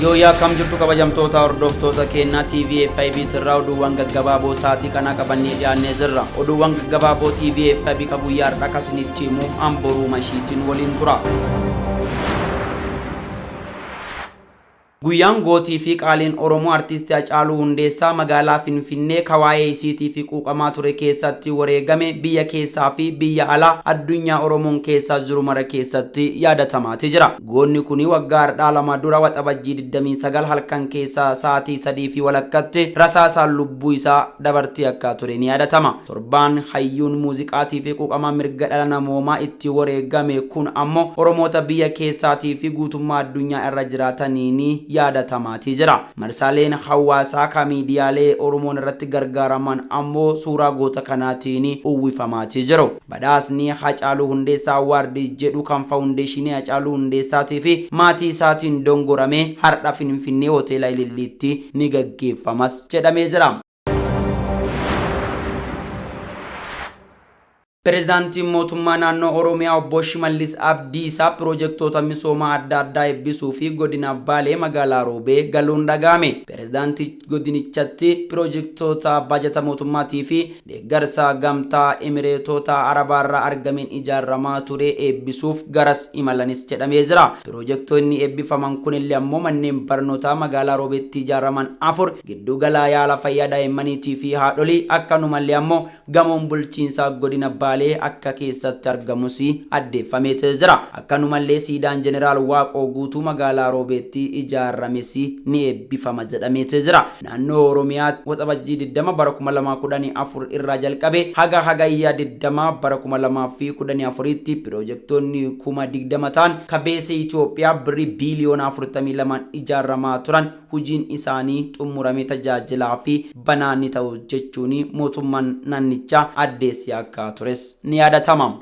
Yooyaa kam jirtu kabajamtoota hordoftoota keenyaa TVFIB tirraa oduuwwan gaggabaaboo sa'aatii kana qabannee dhiyaannee jirra. Oduuwwan gaggabaaboo TVFIB ka guyyaa har'a akkasinitti himuu amboruu mashiitiin waliin tura. Guyyaan gootii fi qaaliin Oromoo artisti Hacaaluu Hundeessaa magaalaa Finfinnee kawaayee isiitii fi quuqamaa ture keessatti wareegame biyya keessaa fi biyya alaa addunyaa Oromoon keessa jiru mara keessatti yaadatamaati jira. Goonni kuni waggaa har'aa lama dura waxabajjii 29 halkan keessaa sa'aatii 3 fi walakkatti rasaasaan lubbuu isaa dabartii akka ture ni yaadatama. Torbaan hayyuun muuziqaatii fi quuqamaa mirga dhala namoomaa itti wareegame kun ammoo Oromoota biyya keessaatii fi guutummaa addunyaa irra jiraataniini yaadatamaatii jira. Marsaaleen hawaasaa ka miidiyaalee Oromoon irratti gargaaraman ammoo suuraa goota kanaatiin uwwifamaatii jiru. Badhaasni Hacaaluu Hundeessaa Awaardii jedhu kan faawundeeshinii Hacaaluu Hundeessaatii fi maatii isaatiin dongoramee har'a Finfinnee hoteela Ililliitti ni gaggeeffamas jedhamee jira. Pireezidaantiin mootummaa naannoo Oromiyaa obbo Shimallis Abdiisaa piroojektota misoomaa adda addaa eebbisuu fi godina Baalee magaalaa Roobee galuun dhagahame. Pireezidaantii godinichatti piroojektota baajata mootummaatii fi deeggarsa gamtaa Emireetota Arabaarraa argameen ijaaramaa ture eebbisuuf garas imalanis jedhamee jira. Piroojektonni eebbifaman kunillee ammoo manneen barnootaa magaalaa Roobeetti ijaaraman 4 giddu galaa yaala fayyaa daa'immaniitii fi haadholii akkanumallee ammoo gamoon bulchiinsaa godina Baalee akka keessatti argamus addeeffamee jira. Akkanumallee siidaan jeneraal Waaqoo guutuu magaalaa Roobeetti ijaarames ni eebbifama jedhamee jira. Naannoo Oromiyaa waxabajjii 20 bara 2014 irraa jalqabe haga hagayyaa 20 bara 2014 tti piroojektonni 20 ta'an kabeessa Itoophiyaa birrii biiliyoona 42 ijaaramaa turan hojiin isaanii xumuramee tajaajilaa fi banaa ni ta'u jechuun mootummaan naannichaa addeessee akka tures ni yaadatama.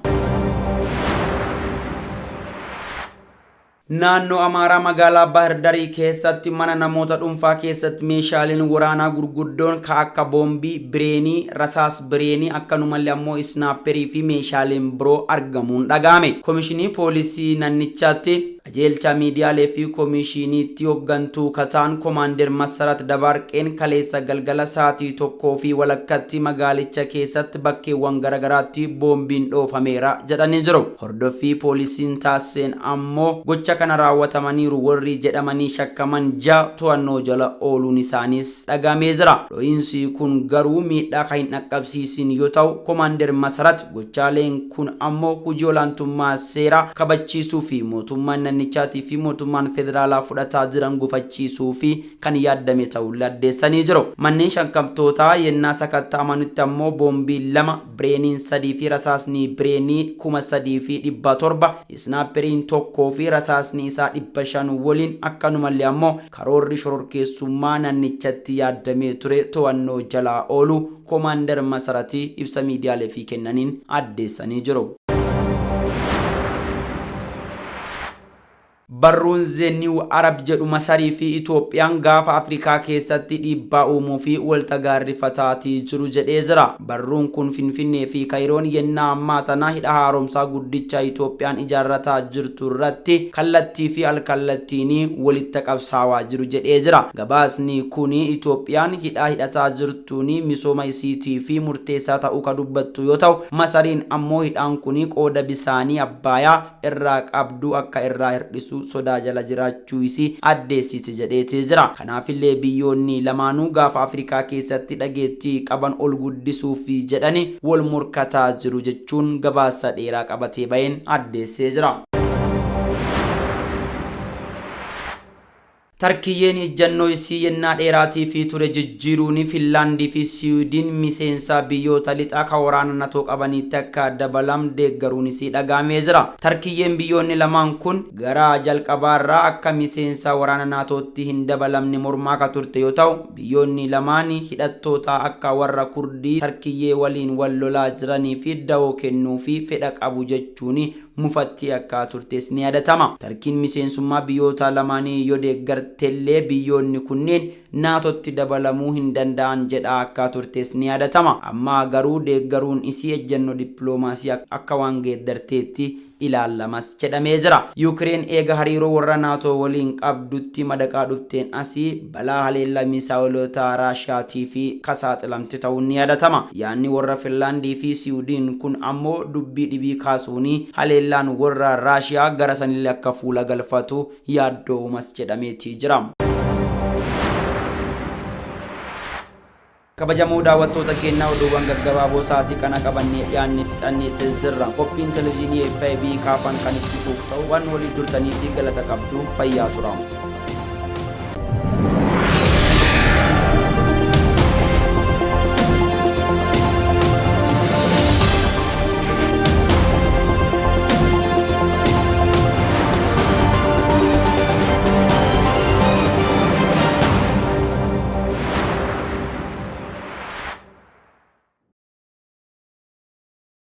Naannoo Amaaraa magaalaa Bahir Darii keessatti mana namoota dhuunfaa keessatti meeshaaleen waraanaa gurguddoon ka akka boombii, bireenii, rasaas bireenii akkanumallee ammoo isnaapperii fi meeshaaleen biroo argamuun dhagahame. Komishinii poolisii naannichaatti qajeelcha miidiyaalee fi komishiniitti hooggantuu kataan Komaander Masarat Dabaarqeen kaleessa galgala sa'aatii 1 fi walakkatti magaalicha keessatti bakkeewwan garagaraatti boombiin dhoofameera jedhanii jiru. Hordoffii poolisiin taasiseen ammoo gocha kana raawwatamaniiru warri jedhamanii shakkaman 6 to'annoo jala ooluun isaanis dhagahamee jira. Dho'iinsi kun garuu miidhaa kan hin dhaqqabsiisin yoo ta'u Komaander Masarat gochaaleen kun ammoo hojii olaantummaa seeraa kabachiisuu fi mootummaan naannichaatii fi mootummaan federaalaa fudhataa jiran gufachiisuu fi kan yaaddame ta'uu addeessanii jiru. Manneen shakkamtootaa yennaa sakatta'amanitti ammoo boombii 2, bireeniin 3 fi rasaasni bireenii 3700, isnaapperiin 1 fi rasaasni isaa 500 waliin akkanumallee ammoo karoorri shororkeessummaa naannichatti yaaddamee ture to'annoo jalaa oolu Komaander Masaratii ibsa miidiyaalee fi kennaniin addeessanii jiru. Barruun Zeniw Arab jedhu Masarii fi Itoophiyaan gaafa Afrikaa keessatti dhiibbaa uumuu fi waltagaarrifataatii jiru jedhee jira. Barruun kun Finfinnee fi Kaayiroon yennaa ammaa tana hidha haaromsaa guddicha Itoophiyaan ijaarrataa jirtu irratti kallattii fi alkallattiin walitti qabsaawaa jiru jedhee jira. Gabaasni kun Itoophiyaan hidhataa jirtuun misooma isiitii fi murteessaa ta'uu ka dubbattu yoo ta'u, Masariin ammoo hidhaan kun qooda bisaanii Abbayaa irraa qabdu akka irraa hir'isu sodaa jala jiraachuu isii addeessise jedheetee jira. Kanaafillee biyyoonni lamaanuu gaafa Afrikaa keessatti dhageettii qaban ol guddisuuf jedhanii wal morkataa jiru jechuun gabaasa dheeraa qabatee baheen addeessee jira. Tarkiyyeen ejjannoo isii yennaa dheeraatii fi ture jijjiiruun Finlaandii fi Siwiidin miseensa biyyoota lixaa ka waraana NATO qabaniitti akka dabalam deeggaruun isii dhagahamee jira. Tarkiyyeen biyyoonni lamaan kun gara jalqabaarraa akka miseensa waraana NATOtti hin dabalamne mormaa ka turte yoo ta'u, biyyoonni lamaan hidhattoota akka warra Kurdii Tarkiyyee waliin wal lolaa jiranii fi dawoo kennuu fi fedha qabu jechuun mufatti akka turtes ni yaadatama. Tarkiin miseensummaa biyyoota lamaanii yoo deeggartellee biyyoonni kunneen NATOtti dabalamuu hin danda'an jedha akka turtes ni yaadatama. Amma garuu deeggaruun isii ejjennoo dippiloomaasii akka waan geeddarteetti ilaalamas jedhamee jira. Yuukireen eega hariiroo warra naatoo waliin qabdutti madaqaa dhufteen asii balaa haleellaa misaa'ilota Raashiyaatii fi kasaaxilamte ta'uun ni yaadatama. Yaanni warra Finlaandii fi Siwiidin kun ammoo dubbii dhibii kaasuuni haleellaan warra Raashiyaa gara sanillee akka fuula galfatu yaaddoomas jedhameetii jira. Kabajamoo daawwattoota keenyaa oduuwwan gaggabaaboo sa'aatii kana qabannee dhiyaannee fixannee jirra. Qophiin televezyiinii FIB kaafan kan itti fuuf ta'u waan walii turtanii fi galata qabdu fayyaa tura.